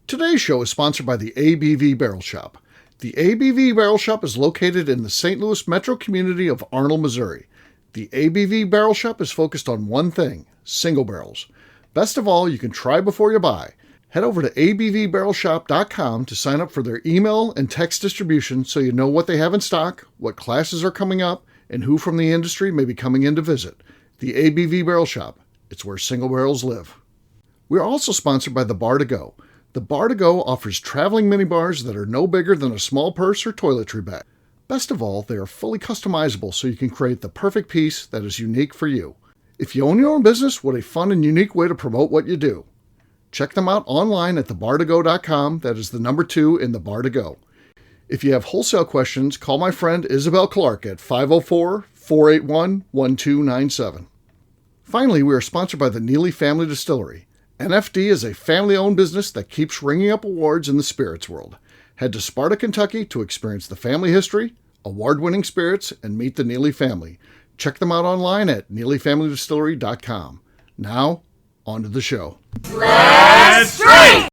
Today's show is sponsored by the ABV Barrel Shop. The ABV Barrel Shop is located in the St. Louis metro community of Arnold, Missouri. The ABV Barrel Shop is focused on one thing, single barrels. Best of all, you can try before you buy. Head over to abvbarrelshop.com to sign up for their email and text distribution so you know what they have in stock, what classes are coming up, and who from the industry may be coming in to visit. The ABV Barrel Shop. It's where single barrels live. We are also sponsored by the Bar to Go. The Bar to Go offers traveling minibars that are no bigger than a small purse or toiletry bag. Best of all, they are fully customizable so you can create the perfect piece that is unique for you. If you own your own business, what a fun and unique way to promote what you do. Check them out online at thebar2go.com. That is the number 2 in the Bar to Go. If you have wholesale questions, call my friend Isabel Clark at 504-481-1297. Finally, we are sponsored by the Neely Family Distillery. NFD is a family-owned business that keeps ringing up awards in the spirits world. Head to Sparta, Kentucky to experience the family history, award-winning spirits, and meet the Neely family. Check them out online at neelyfamilydistillery.com. Now, on to the show. Let's drink!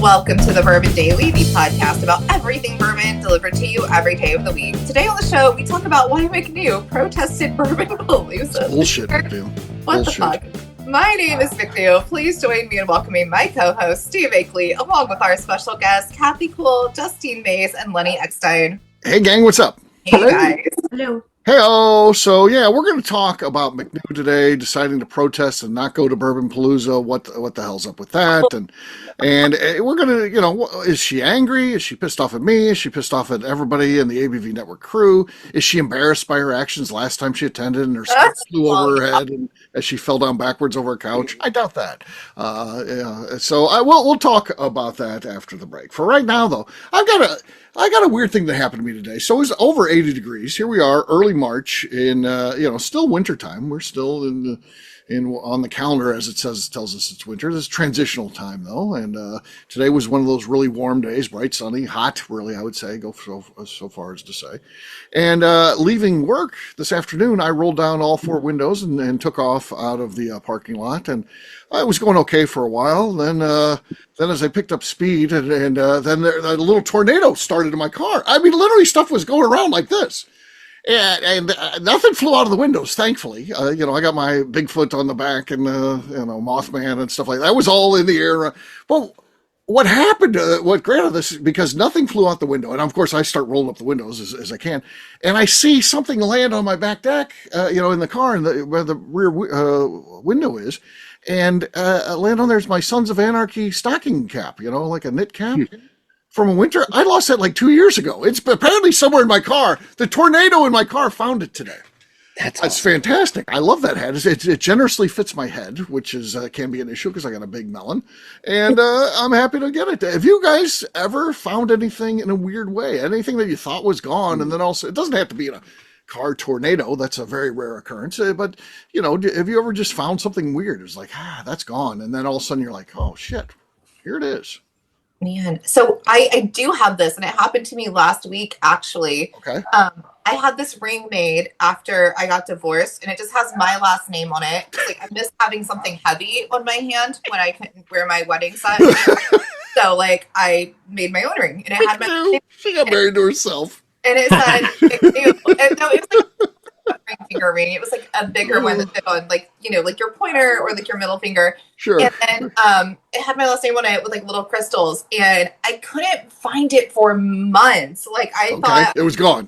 Welcome to the Bourbon Daily, the podcast about everything bourbon delivered to you every day of the week. Today on the show, we talk about why McNew protested Bourbon Palooza. Bullshit, McNew. What the fuck? My name is McNew. Please join me in welcoming my co-host, Steve Akeley, along with our special guests, Kathy Cole, Justine Mays, and Lenny Eckstein. Hey, gang, what's up? Hey, guys. Hello. Hey-oh, so yeah, we're going to talk about McNew today, deciding to protest and not go to Bourbon Palooza. What the hell's up with that? And we're going to, is she angry? Is she pissed off at me? Is she pissed off at everybody in the ABV Network crew? Is she embarrassed by her actions last time she attended and her skirt flew over her head and as she fell down backwards over a couch? I doubt that. So we'll talk about that after the break. For right now, though, I got a weird thing that happened to me today. So it was over 80 degrees. Here we are, early March in, still wintertime. We're still on the calendar as it tells us it's winter. This is transitional time though. And, today was one of those really warm days, bright, sunny, hot, really, I would say, go so far as to say. And, leaving work this afternoon, I rolled down all 4 windows and took off out of the parking lot, and I was going okay for a while. Then as I picked up speed and then a little tornado started in my car. I mean, literally stuff was going around like this. And nothing flew out of the windows, thankfully. I got my Bigfoot on the back and, Mothman and stuff like that. That was all in the air. But what happened, what granted this, because nothing flew out the window. And of course I start rolling up the windows as I can. And I see something land on my back deck, in the car and where the rear window is. And land on there's my Sons of Anarchy stocking cap, like a knit cap. From a winter, I lost that like 2 years ago. It's apparently somewhere in my car. The tornado in my car found it today. That's awesome. Fantastic. I love that hat. It generously fits my head, which is can be an issue because I got a big melon. And I'm happy to get it. Have you guys ever found anything in a weird way? Anything that you thought was gone, and then also it doesn't have to be in a car tornado. That's a very rare occurrence. But have you ever just found something weird? It was like that's gone, and then all of a sudden you're like, oh shit, here it is. Man, so I do have this, and it happened to me last week, actually. Okay. I had this ring made after I got divorced, and it just has my last name on it. Like, I miss having something heavy on my hand when I couldn't wear my wedding set. So, I made my own ring, and it had my name. She got married to herself. And it said, and no, it was like a ring finger ring. It was like a bigger one that fit on, like your pointer or like your middle finger. Sure. And then it had my last name on it with like little crystals, and I couldn't find it for months. I thought it was gone.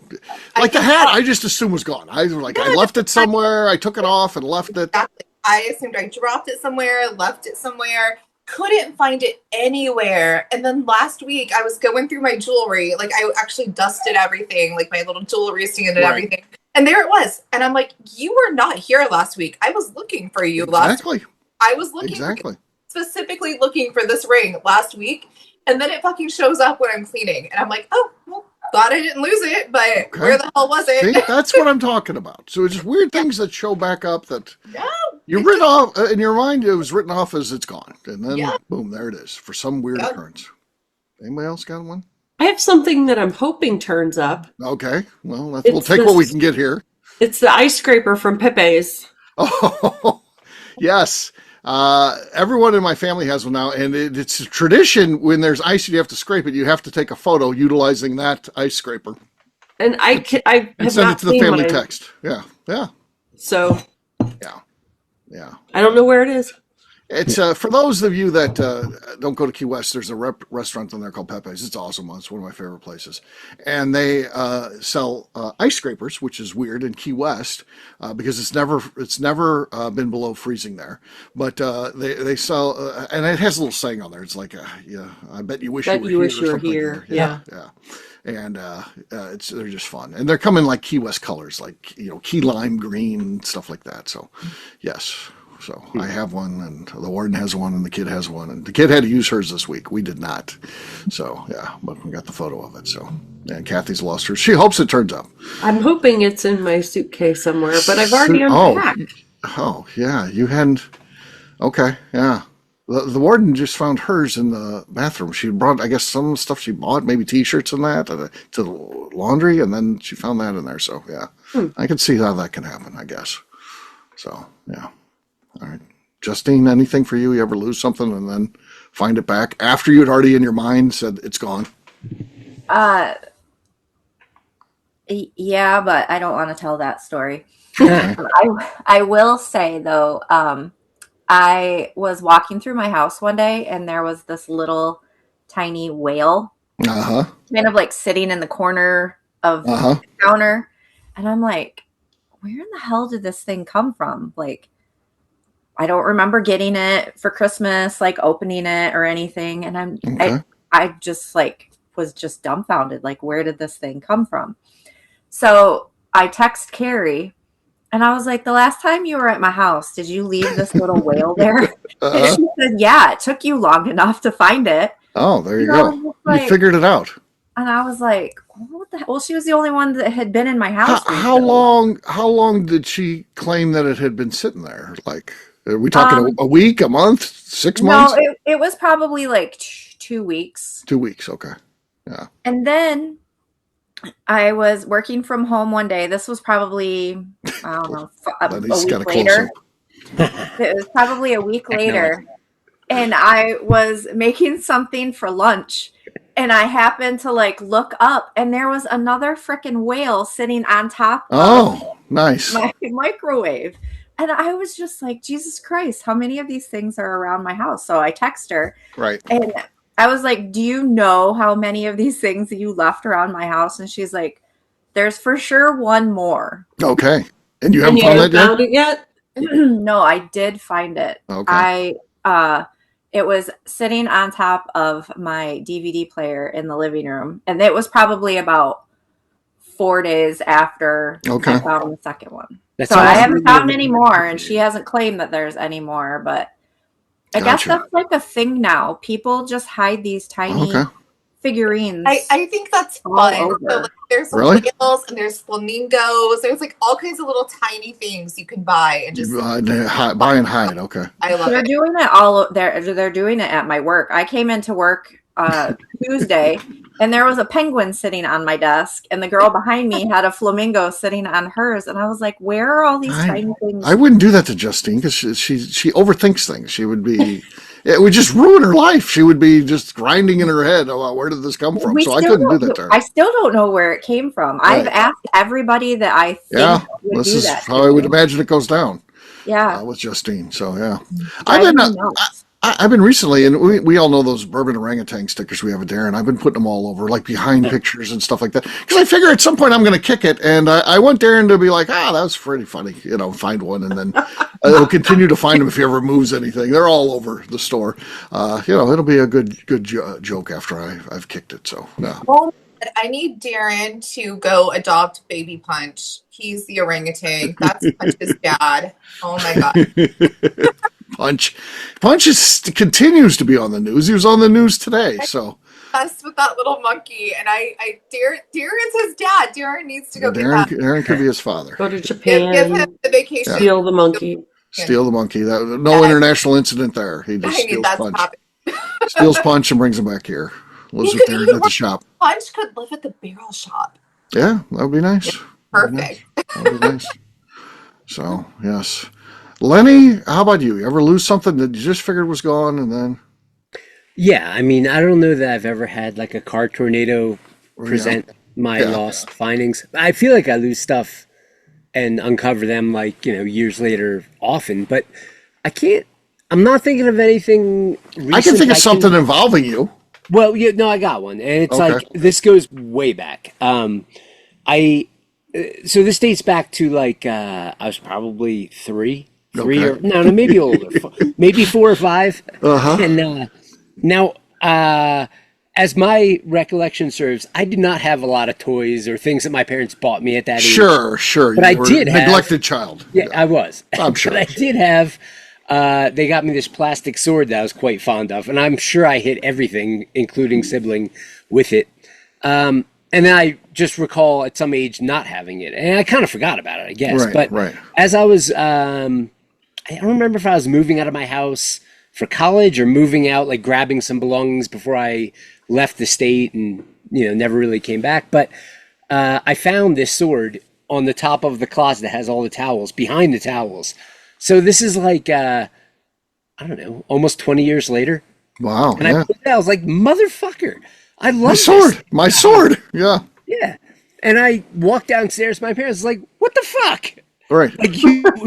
Like the hat, I just assumed was gone. I was like, I left it somewhere. I took it off and left it. Exactly. I assumed I dropped it somewhere, left it somewhere. Couldn't find it anywhere. And then last week I was going through my jewelry. Like, I actually dusted everything, like my little jewelry stand and everything. And there it was. And I'm like, you were not here last week. I was looking for you last week. I was looking specifically looking for this ring last week. And then it fucking shows up when I'm cleaning. And I'm like, oh, well, glad I didn't lose it, but where the hell was it? See, that's what I'm talking about. So it's just weird things that show back up that You written off in your mind. It was written off as it's gone, and then Yeah. boom, there it is for some weird Yep. occurrence. Anybody else got one? I have something that I'm hoping turns up. Okay, well, we'll It's take what we this. can get here. It's the ice scraper from Pepe's. Oh, yes. Everyone in my family has one now, and it's a tradition when there's ice and you have to scrape it, you have to take a photo utilizing that ice scraper And I and have send it not to the seen family mine. text. Yeah, yeah, So yeah, yeah. I don't know where it is. It's for those of you that don't go to Key West. There's a restaurant in there called Pepe's. It's awesome. It's one of my favorite places, and they sell ice scrapers, which is weird in Key West because it's never been below freezing there. But they sell and it has a little saying on there. It's like, yeah, I bet you wish you Bet were you here wish or you were something here. like that. Yeah, Yeah. yeah. And they're just fun, and they're coming like Key West colors, like key lime green stuff like that. So, yes. So I have one, and the warden has one, and the kid has one, and the kid had to use hers this week. We did not. So yeah, but we got the photo of it. So and Kathy's lost hers. She hopes it turns up. I'm hoping it's in my suitcase somewhere, but I've already unpacked. Oh yeah, you hadn't. Okay, yeah. The warden just found hers in the bathroom. She brought, I guess, some stuff she bought, maybe T-shirts and that, to the laundry, and then she found that in there. So yeah, I can see how that can happen. I guess. So yeah. All right. Justine, anything for you? You ever lose something and then find it back after you'd already in your mind said it's gone? Uh, yeah, but I don't want to tell that story. Okay. I will say though, I was walking through my house one day and there was this little tiny whale Uh-huh. kind of like sitting in the corner of Uh-huh. the counter. And I'm like, where in the hell did this thing come from? Like, I don't remember getting it for Christmas, like opening it or anything. And Okay. I just like was just dumbfounded. Like, where did this thing come from? So I text Carrie and I was like, the last time you were at my house, did you leave this little whale there? And Uh-huh. she said, yeah, it took you long enough to find it. Oh, there you And I was go. just You like, figured it out. and I was like, what the hell? Well, she was the only one that had been in my How, house how recently. long did she claim that it had been sitting there? Like, are we talking Um, a week, a month, 6 No, months? it was probably like 2 weeks. 2 weeks. Okay. Yeah. And then I was working from home one day. This was probably, I don't know, Lenny's a got a week close later. up. It was probably a week Technology. later. And I was making something for lunch. And I happened to like look up and there was another freaking whale sitting on top of Oh, nice. my microwave. And I was just like, Jesus Christ, how many of these things are around my house? So I text her Right. and I was like, do you know how many of these things that you left around my house? And she's like, there's for sure one more. Okay. And you And haven't you found haven't that yet? found it yet? No, I did find it. Okay. It was sitting on top of my DVD player in the living room. And it was probably about 4 days after Okay. I found the second one. That's So I awesome. haven't found any more, and she hasn't claimed that there's any more, but I guess Gotcha. that's like a thing now. People just hide these tiny Okay. figurines. I think that's All fun. over. So like, there's Really? whales and there's flamingos. There's like all kinds of little tiny things you can buy and just Buy and hide. Okay. I love They're it. doing it all. They're doing it at my work. I came into work Tuesday, and there was a penguin sitting on my desk, and the girl behind me had a flamingo sitting on hers, and I was like, "Where are all these tiny things?" I wouldn't do that to Justine because she overthinks things. She would be. It would just ruin her life. She would be just grinding in her head. Oh, where did this come from? So I couldn't do that to her. I still don't know where it came from. Right. I've asked everybody that I think Yeah, would this do is that. how I would imagine it goes down Yeah, with Justine. So yeah, driving me nuts. I've been recently, and we all know those bourbon orangutan stickers we have at Darren. I've been putting them all over, like behind pictures and stuff like that, because I figure at some point I'm going to kick it, and I want Darren to be like, that was pretty funny, find one, and then he'll continue to find them if he ever moves anything. They're all over the store. It'll be a good joke after I've kicked it. So yeah. Oh, I need Darren to go adopt Baby Punch. He's the orangutan. That's Punch's dad. Oh my god. Punch continues to be on the news. He was on the news today. So Us with that little monkey, and Darren's his dad. Darren needs to go get that. Darren could be his father. Go to Give him Japan, the vacation. steal the monkey. Steal the monkey. No international incident there. He just I mean, steals that's punch. happening. Steals punch and brings him back here. Lives You it could there eat at the shop. Punch could live at the barrel shop. Yeah, that would be nice. Perfect. That would be nice. So, yes. Lenny, how about you? You ever lose something that you just figured was gone and then? Yeah, I mean, I don't know that I've ever had like a car tornado present my Yeah. lost findings. I feel like I lose stuff and uncover them like, years later often, but I'm not thinking of anything recent. I can think of something involving you. Well, yeah, no, I got one, and it's Okay. like this goes way back. So this dates back to like I was probably three Okay. or no, maybe older, maybe 4 or 5. Uh-huh. And now, as my recollection serves, I did not have a lot of toys or things that my parents bought me at that age. Sure. But You I were did a have- neglected child. Yeah, I was. I'm sure. But I did have. They got me this plastic sword that I was quite fond of, and I'm sure I hit everything, including sibling, with it. And then I just recall at some age not having it, and I kind of forgot about it, I guess. Right, But right. as I was, I don't remember if I was moving out of my house for college or moving out, like grabbing some belongings before I left the state, and never really came back. But I found this sword on the top of the closet that has all the towels, behind the towels. So this is like, I don't know, almost 20 years later. Wow. And I put it out, I was like, motherfucker, I love My this. sword. My sword. Yeah. Yeah. And I walked downstairs, my parents was like, what the fuck? Right.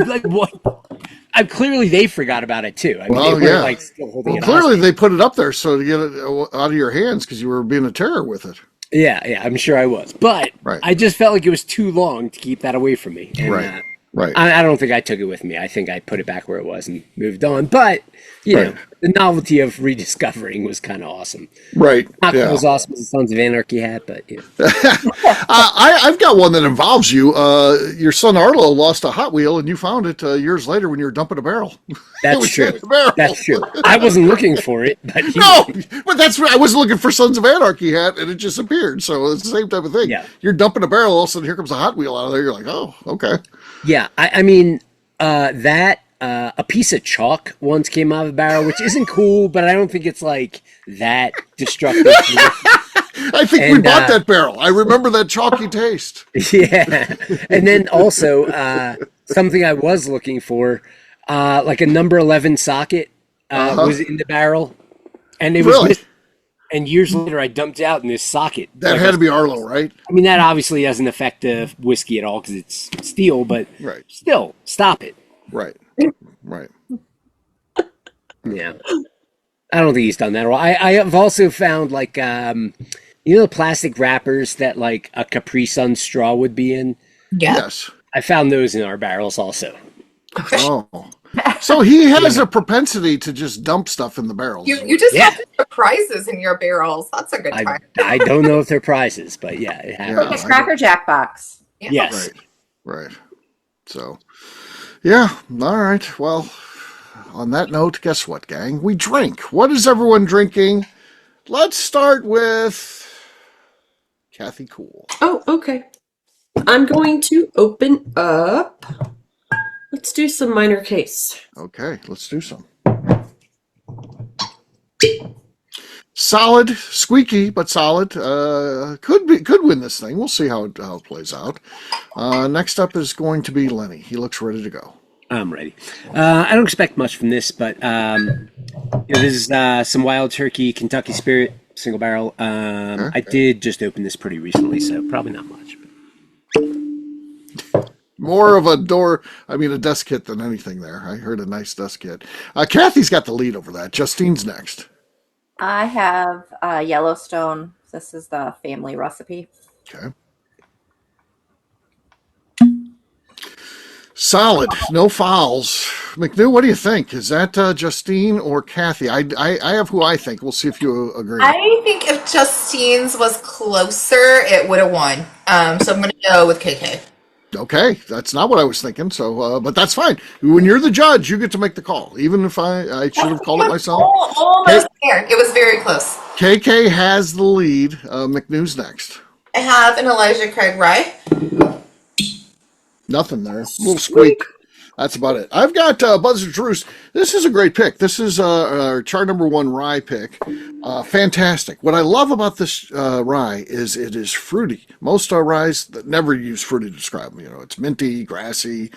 Like what? Clearly they forgot about it too. I mean, Well, they yeah. weren't like still holding it Clearly hostage. they put it up there so to get it out of your hands because you were being a terror with it. Yeah, I'm sure I was. But Right. I just felt like it was too long to keep that away from me. And, Right. Right. I don't think I took it with me. I think I put it back where it was and moved on. But, you know, Right. the novelty of rediscovering was kind of awesome. Right. Not Yeah. as awesome as the Sons of Anarchy had, but yeah. I've got one that involves you. Your son Arlo lost a Hot Wheel, and you found it years later when you were dumping a barrel. It That's was true. in the barrel. That's true. I wasn't looking for it, but No, but I wasn't looking for Sons of Anarchy hat, and it just appeared. So it's the same type of thing. Yeah. You're dumping a barrel, all of a sudden here comes a Hot Wheel out of there. You're like, oh, okay. yeah. I mean, a piece of chalk once came out of the barrel, which isn't cool, but I don't think it's like that destructive. I think we And, bought that barrel. I remember that chalky taste. Yeah. And then also, something I was looking for, like a number 11 socket, was in the barrel, and it was Really? and years later I dumped it out in this socket. That Like had to be Arlo, right? I mean, that obviously doesn't affect the whiskey at all because it's steel, but Right. still, stop it. Right. Right. Yeah. I don't think he's done that at all. I have also found like, the plastic wrappers that like a Capri Sun straw would be in. Yeah. Yes. I found those in our barrels also. Oh. So he has a propensity to just dump stuff in the barrels. You just Yeah. have to put prizes in your barrels. That's a good I, time. I don't know if they're prizes, but yeah, it Yeah. happens. Like a Cracker Jack box. Yeah. Yes. Right. So, yeah. All right. Well, on that note, guess what, gang? We drink. What is everyone drinking? Let's start with Kathy Cool. Oh, okay. I'm going to open up. Let's do some minor case. Okay, let's do some. Solid, squeaky, but solid. Could win this thing. We'll see how it plays out. Next up is going to be Lenny. He looks ready to go. I'm ready. I don't expect much from this, but this is some Wild Turkey Kentucky Spirit single barrel. I did just open this pretty recently, so probably not much. More of a desk kit than anything there. I heard a nice desk kit. Kathy's got the lead over that. Justine's next. I have Yellowstone. This is the family recipe. Okay. Solid, no fouls. McNew, what do you think? Is that Justine or Kathy? I have who I think. We'll see if you agree. I think if Justine's was closer, it would have won. So I'm going to go with KK. Okay, that's not what I was thinking. So, but that's fine. When you're the judge, you get to make the call. Even if I should have called it myself. Almost there. It was very close. KK has the lead. McNew's next. I have an Elijah Craig rye. Nothing there. A little squeak. That's about it. I've got Buzzard Roost. This is a great pick. This is our chart number 1 rye pick. Fantastic. What I love about this rye is it is fruity. Most ryes that never use fruity to describe them. You know, it's minty, grassy,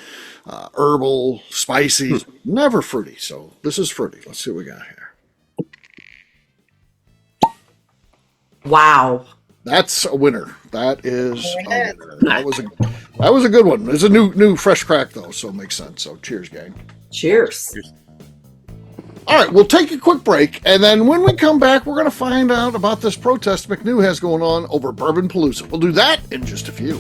herbal, spicy. Never fruity. So this is fruity. Let's see what we got here. Wow. That's a winner. That is a winner. That was a good one. It's a new fresh crack though, so it makes sense. So cheers, gang. Cheers. All right, we'll take a quick break, and then when we come back, we're going to find out about this protest McNew has going on over Bourbon Palooza. We'll do that in just a few.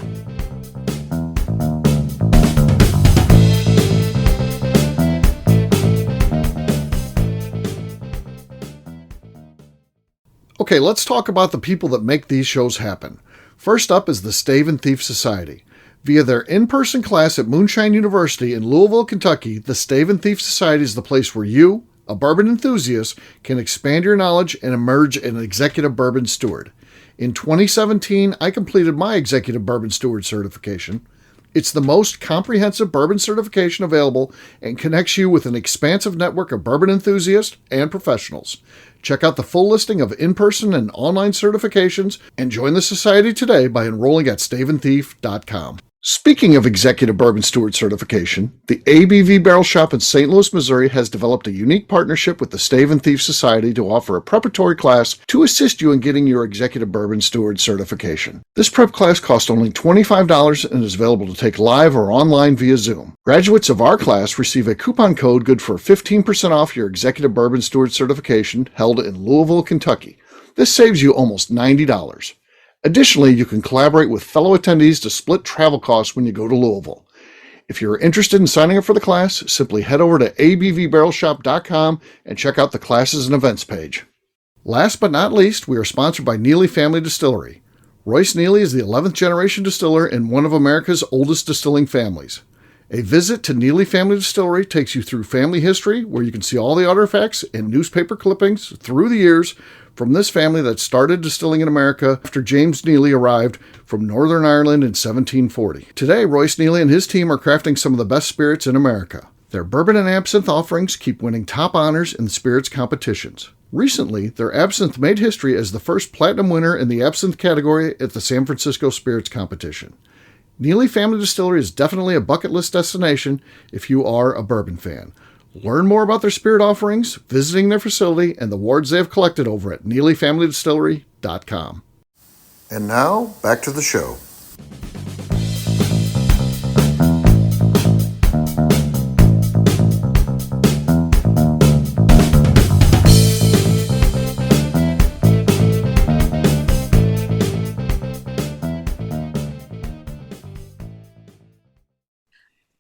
Okay, let's talk about the people that make these shows happen. First up is the Stave and Thief Society. Via their in-person class at Moonshine University in Louisville, Kentucky, the Stave and Thief Society is the place where you, a bourbon enthusiast, can expand your knowledge and emerge an executive bourbon steward. In 2017, I completed my executive bourbon steward certification. It's the most comprehensive bourbon certification available and connects you with an expansive network of bourbon enthusiasts and professionals. Check out the full listing of in-person and online certifications and join the society today by enrolling at staveandthief.com. Speaking of executive bourbon steward certification, the ABV Barrel Shop in St. Louis, Missouri has developed a unique partnership with the Stave and Thief Society to offer a preparatory class to assist you in getting your executive bourbon steward certification. This prep class costs only $25 and is available to take live or online via Zoom. Graduates of our class receive a coupon code good for 15% off your executive bourbon steward certification held in Louisville, Kentucky. This saves you almost $90. Additionally, you can collaborate with fellow attendees to split travel costs when you go to Louisville. If you're interested in signing up for the class, simply head over to abvbarrelshop.com and check out the classes and events page. Last but not least, we are sponsored by Neely Family Distillery. Royce Neely is the 11th generation distiller in one of America's oldest distilling families. A visit to Neely Family Distillery takes you through family history, where you can see all the artifacts and newspaper clippings through the years from this family that started distilling in America after James Neely arrived from Northern Ireland in 1740. Today, Royce Neely and his team are crafting some of the best spirits in America. Their bourbon and absinthe offerings keep winning top honors in the spirits competitions. Recently, their absinthe made history as the first platinum winner in the absinthe category at the San Francisco Spirits Competition. Neely Family Distillery is definitely a bucket list destination if you are a bourbon fan. Learn more about their spirit offerings, visiting their facility, and the awards they have collected over at NeelyFamilyDistillery.com. And now, back to the show.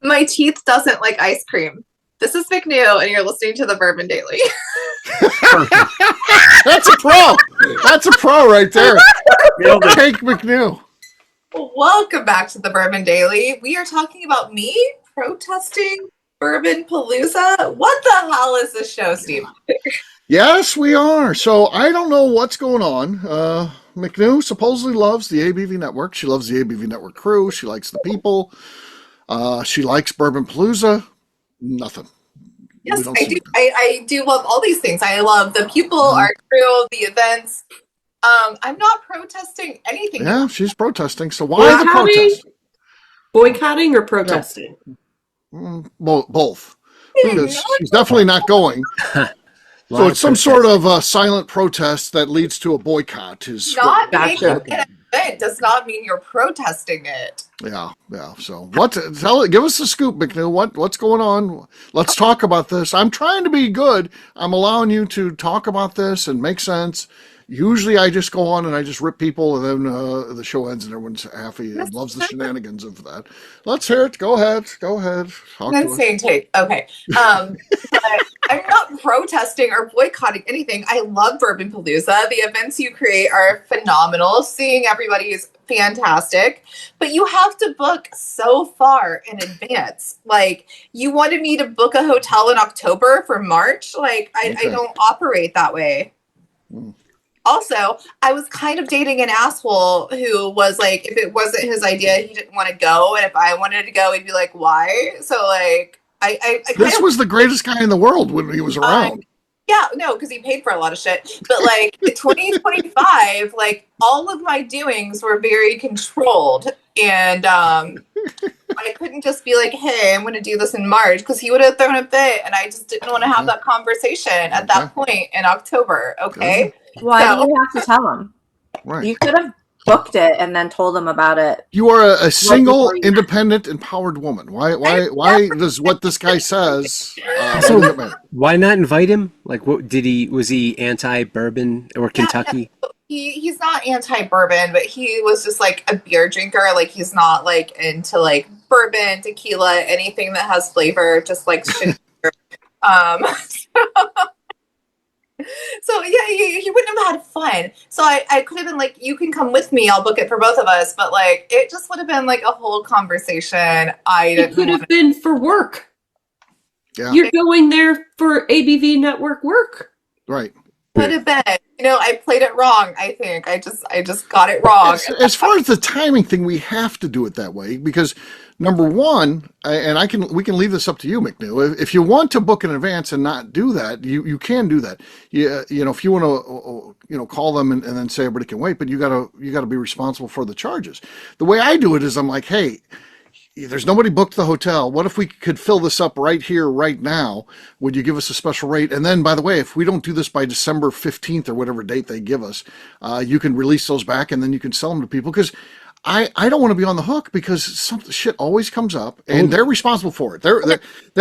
My teeth doesn't like ice cream. This is McNew, and you're listening to the Bourbon Daily. That's a pro. That's a pro right there. Take McNew. Welcome back to the Bourbon Daily. We are talking about me protesting Bourbon Palooza. What the hell is this show, Steve? Yes, we are. So I don't know what's going on. McNew supposedly loves the ABV Network. She loves the ABV Network crew. She likes the people. She likes Bourbon Palooza. Nothing. Yes, I do. I do love all these things. I love the people, our crew, the events. I'm not protesting anything. Yeah, she's protesting. So why the protest? Boycotting or protesting? Both. Because she's definitely not going. So it's some sort of a silent protest that leads to a boycott. Not making an event does not mean you're protesting it. Yeah. So give us the scoop, McNew. What's going on? Let's talk about this. I'm trying to be good. I'm allowing you to talk about this and make sense. Usually I just go on and I just rip people, and then the show ends and everyone's happy and loves the shenanigans of that. Let's hear it. Go ahead. Insane take. Okay. But I'm not protesting or boycotting anything. I love Bourbon Palooza. The events you create are phenomenal. Seeing everybody is fantastic. But you have to book so far in advance. Like, you wanted me to book a hotel in October for March? Like, I don't operate that way. Also, I was kind of dating an asshole who was like, if it wasn't his idea, he didn't want to go. And if I wanted to go, he'd be like, why? So, like, I kind This of was the greatest guy in the world when he was around. yeah, no, because he paid for a lot of shit. But like 2025, like all of my doings were very controlled, and I couldn't just be like, "Hey, I'm going to do this in March," because he would have thrown a fit, and I just didn't want to have that conversation at that point in October. Okay, Why do you have to tell them? Right. You could have booked it and then told them about it. You are a single, independent, empowered woman. Why does what this guy says? Why not invite him? Like, what did he? Was he anti-bourbon or Kentucky? He's not anti-bourbon, but he was just like a beer drinker. Like he's not like into like bourbon, tequila, anything that has flavor. Just like shit. So yeah, he wouldn't have had fun. So I could have been like, you can come with me. I'll book it for both of us. But like, it just would have been like a whole conversation. It could have been for work. Yeah. You're going there for ABV network work. Right. Could have been. You know, I played it wrong. I think I just got it wrong. As far as the timing thing, we have to do it that way because number one, and we can leave this up to you, McNew. If you want to book in advance and not do that, you can do that. You know, if you want to, call them and then say everybody can wait, but you gotta be responsible for the charges. The way I do it is I'm like, hey, there's nobody booked the hotel. What if we could fill this up right here, right now? Would you give us a special rate? And then, by the way, if we don't do this by December 15th or whatever date they give us, you can release those back and then you can sell them to people. Because I don't want to be on the hook because some shit always comes up and they're responsible for it. They're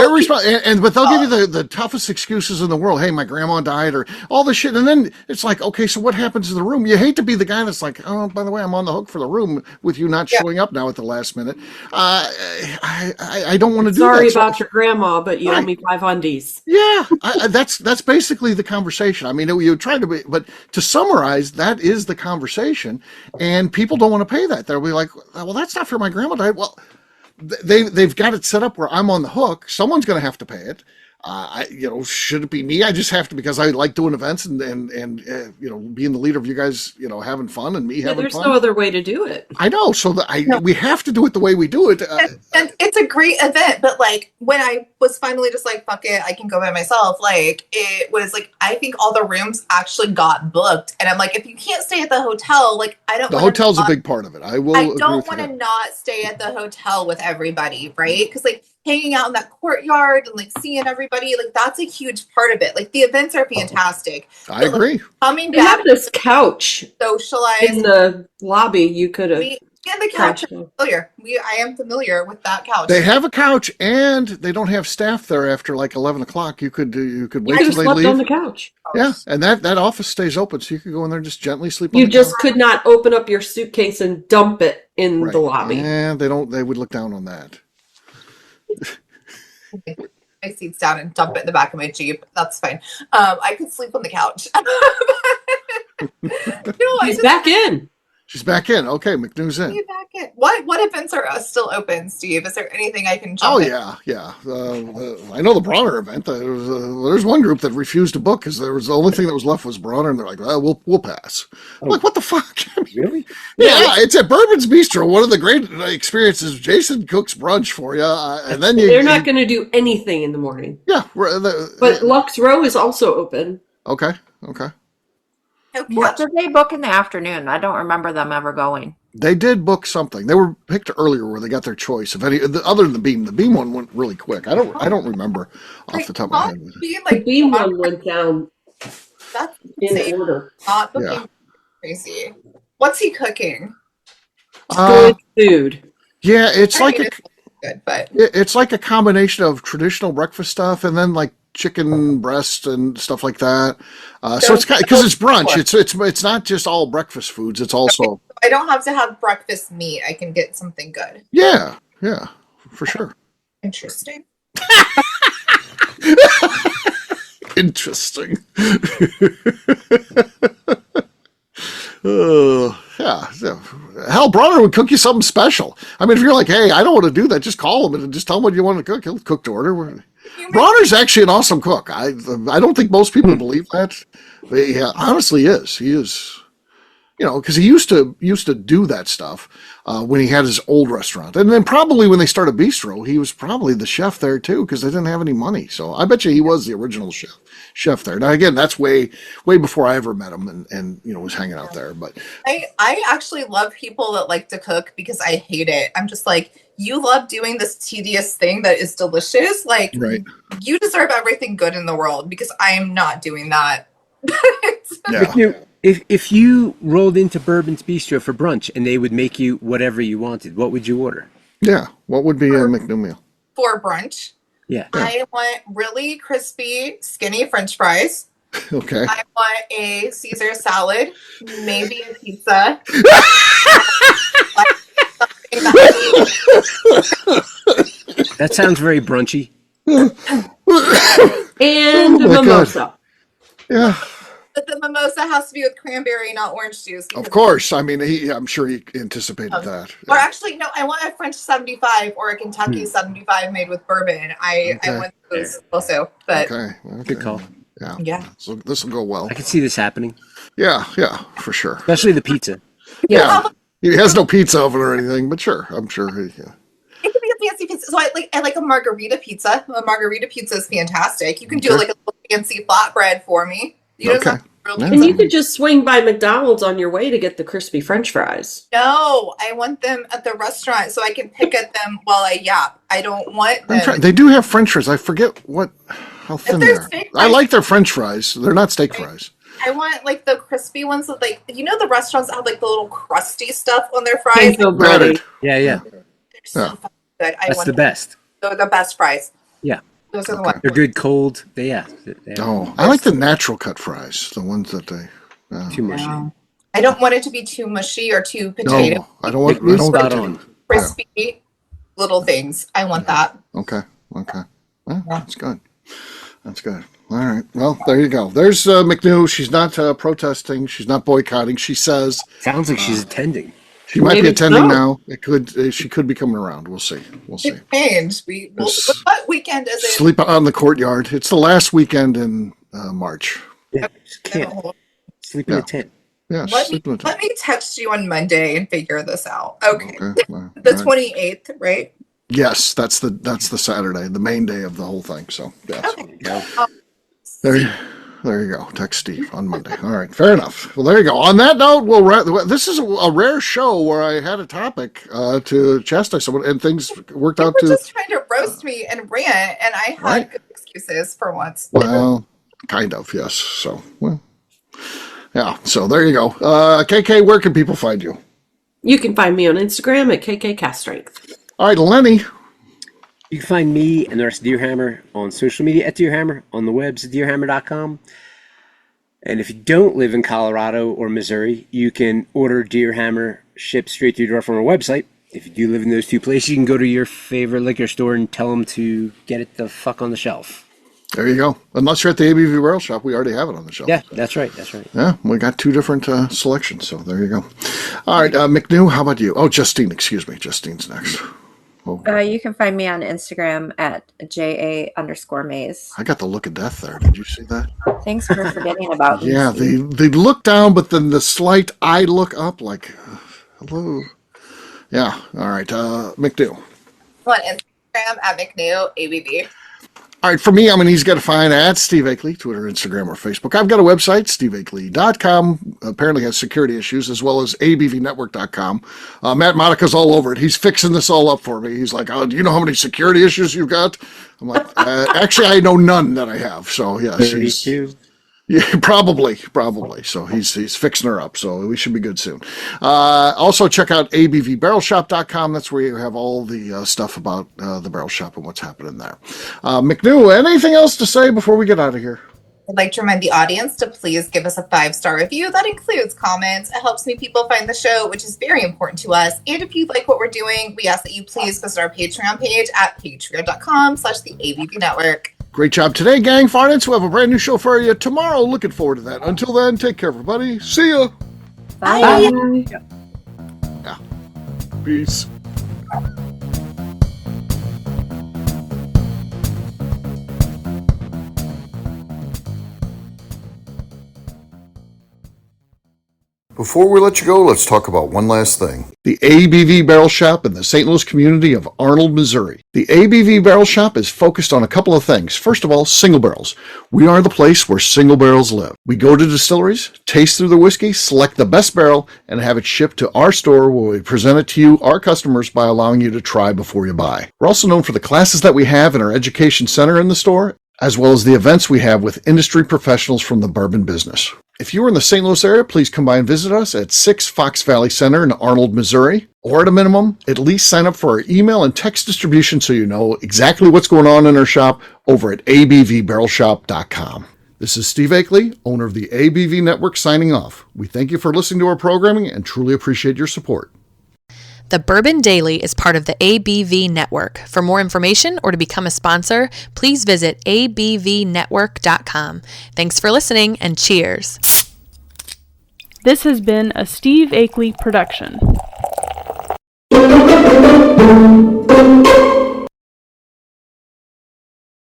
responsible, but they'll give you the toughest excuses in the world. Hey, my grandma died or all this shit. And then it's like, okay, so what happens to the room? You hate to be the guy that's like, oh, by the way, I'm on the hook for the room with you not showing up now at the last minute. I don't want to do that. Sorry about your grandma, but you owe me 5 undies. Yeah, that's basically the conversation. I mean, you try to be, but to summarize, that is the conversation, and people don't want to pay that. They'll be like, well, that's not for my grandma died. Well, they've got it set up where I'm on the hook. Someone's going to have to pay it. Should it be me? I just have to because I like doing events and being the leader of you guys, having fun and me having there's fun. There's no other way to do it. I know. So we have to do it the way we do it. And it's a great event, but like when I was finally just like, fuck it, I can go by myself. Like it was like, I think all the rooms actually got booked. And I'm like, if you can't stay at the hotel, like the hotel's a big part of it. I don't want to not stay at the hotel with everybody. Right. Cause like, hanging out in that courtyard and like seeing everybody, like that's a huge part of it. Like the events are fantastic. I agree. Coming They back, have this couch socialize in the lobby. You could have. And the couch is familiar. I am familiar with that couch. They have a couch, and they don't have staff there after like 11 o'clock. You could wait till they leave on the couch. Yeah, and that office stays open, so you could go in there and just gently sleep. You just could not open up your suitcase and dump it in the lobby. Yeah, they don't. They would look down on that. My seats down and dump it in the back of my Jeep. That's fine. I could sleep on the couch. She's back in. She's back in. Okay, McNew's in. Back in. What events are still open, Steve? Is there anything I can jump in? Yeah. I know the Bronner event. There's one group that refused to book because there was the only thing that was left was Bronner, and they're like, we'll pass. I'm like, what the fuck? Really? Yeah, it's at Bourbon's Bistro. One of the great experiences. Jason cooks brunch for you, and then they're not going to do anything in the morning. Yeah, but Lux Row is also open. Okay. What did they book in the afternoon? I don't remember them ever going. They did book something. They were picked earlier where they got their choice. If any, other than the Beam, one went really quick. I don't remember off the top of my head. The Beam one went down. That's in order. Not booking crazy. What's he cooking? Good food. Yeah, it's good, but it's like a combination of traditional breakfast stuff and then like chicken breast and stuff like that. So it's because it's brunch. It's not just all breakfast foods. It's also I don't have to have breakfast meat. I can get something good. Yeah, for sure. Interesting. Interesting. Yeah. Hell, Bronner would cook you something special. I mean, if you're like, hey, I don't want to do that, just call him and just tell him what you want to cook. He'll cook to order. Bronner's actually an awesome cook. I don't think most people believe that. But yeah, honestly, is. He is. because he used to do that stuff when he had his old restaurant, and then probably when they started Bistro, he was probably the chef there too because they didn't have any money. So I bet you he was the original chef there. Now again, that's way before I ever met him and was hanging out there. But I actually love people that like to cook because I hate it. I'm just like, you love doing this tedious thing that is delicious. Like, right. You deserve everything good in the world because I am not doing that. Yeah. McNew, if you rolled into Bourbon's Bistro for brunch and they would make you whatever you wanted, what would you order? Yeah. What would be a McNew meal? For brunch, Yeah. I want really crispy, skinny French fries. Okay. I want a Caesar salad, maybe a pizza. That sounds very brunchy. And a my God. mimosa. Yeah. But the mimosa has to be with cranberry, not orange juice. Of course. I mean, I'm sure he anticipated that. Or actually, no, I want a French 75 or a Kentucky 75 made with bourbon. I want those also. But Okay. Good call. Yeah. So this will go well. I can see this happening, Yeah, for sure. especially the pizza. Yeah. He has no pizza oven or anything, but sure, I'm sure he. Yeah. it could be a fancy pizza. So I like a margarita pizza. A margarita pizza is fantastic. You can do like a little fancy flatbread for me. You Okay. And you could just swing by McDonald's on your way to get the crispy French fries. No, I want them at the restaurant so I can pick at them while I yap. I don't want them. They do have French fries. I forget how thin they they're are. steak I fries- like their French fries. They're not steak fries. I want like the crispy ones with like the restaurants that have like the little crusty stuff on their fries. Panko Breaded. bready. Yeah. They're so Yeah. fucking good. I That's want the best. They're the best fries. Yeah. Those are the Okay. ones. They're good cold. They are. Oh, I like the natural cut fries. The ones that they. Too mushy. I don't want it to be too mushy or too potato. No, I don't want. I McNew's don't spot want on. Crispy little things. I want that. Okay. Well, that's good. That's good. All right. Well, there you go. There's McNew. She's not protesting. She's not boycotting. She says Sounds like she's attending. she might be Maybe attending so. now. It could. She could be coming around. We'll see. It changed. What weekend is it? Sleep on the courtyard. It's the last weekend in March. Yeah. Just can't sleep in a tent. Yeah. Let sleep in the me text you on Monday and figure this out. Okay. All The right. 28th, right? Yes, that's the Saturday, the main day of the whole thing. So yes. Okay. There you go. Text Steve on Monday. All right, fair enough. Well, there you go. On that note, this is a rare show where I had a topic to chastise someone, and things worked out You were to. just trying to roast me and rant, and I had Right. good excuses for once. Well, kind of, yes. So, yeah. So there you go. KK, where can people find you? You can find me on Instagram at KKCastStrength. All right, Lenny. You can find me and the rest of Deerhammer on social media at Deerhammer, on the webs at deerhammer.com. And if you don't live in Colorado or Missouri, you can order Deerhammer shipped straight to your door from our website. If you do live in those two places, you can go to your favorite liquor store and tell them to get it the fuck on the shelf. There you go. Unless you're at the ABV Barrel Shop, we already have it on the shelf. Yeah, that's right. Yeah, we got two different selections, so there you go. All right, McNew, how about you? Oh, Justine, excuse me. Justine's next. Oh, You can find me on Instagram at JA_Maze. I got the look of death there. Did you see that? Thanks for forgetting about me. Yeah, Steve. they look down, but then the slight eye look up like, hello. Yeah, all right, McNew. On Instagram at McNew ABV. All right, for me, I'm an easy guy to find at Steve Akeley, Twitter, Instagram, or Facebook. I've got a website, steveakeley.com. Apparently has security issues, as well as abvnetwork.com. Matt Monica's all over it. He's fixing this all up for me. He's like, oh, do you know how many security issues you've got? I'm like, actually, I know none that I have. So, yes. 32. Yeah, probably. So he's fixing her up. So we should be good soon. Also check out abvbarrelshop.com. That's where you have all the stuff about the barrel shop and what's happening there. McNew, anything else to say before we get out of here? I'd like to remind the audience to please give us a 5-star review. That includes comments. It helps new people find the show, which is very important to us. And if you like what we're doing, we ask that you please visit our Patreon page at patreon.com/the ABV Network. Great job today, gang farnets. We'll have a brand new show for you tomorrow. Looking forward to that. Until then, take care, everybody. See ya. Bye. Bye. Peace. Before we let you go, let's talk about one last thing. The ABV Barrel Shop in the St. Louis community of Arnold, Missouri. The ABV Barrel Shop is focused on a couple of things. First of all, single barrels. We are the place where single barrels live. We go to distilleries, taste through the whiskey, select the best barrel, and have it shipped to our store where we present it to you, our customers, by allowing you to try before you buy. We're also known for the classes that we have in our education center in the store, as well as the events we have with industry professionals from the bourbon business. If you are in the St. Louis area, please come by and visit us at 6 Fox Valley Center in Arnold, Missouri. Or at a minimum, at least sign up for our email and text distribution so you know exactly what's going on in our shop over at abvbarrelshop.com. This is Steve Akeley, owner of the ABV Network, signing off. We thank you for listening to our programming and truly appreciate your support. The Bourbon Daily is part of the ABV Network. For more information or to become a sponsor, please visit abvnetwork.com. Thanks for listening and cheers. This has been a Steve Akeley production.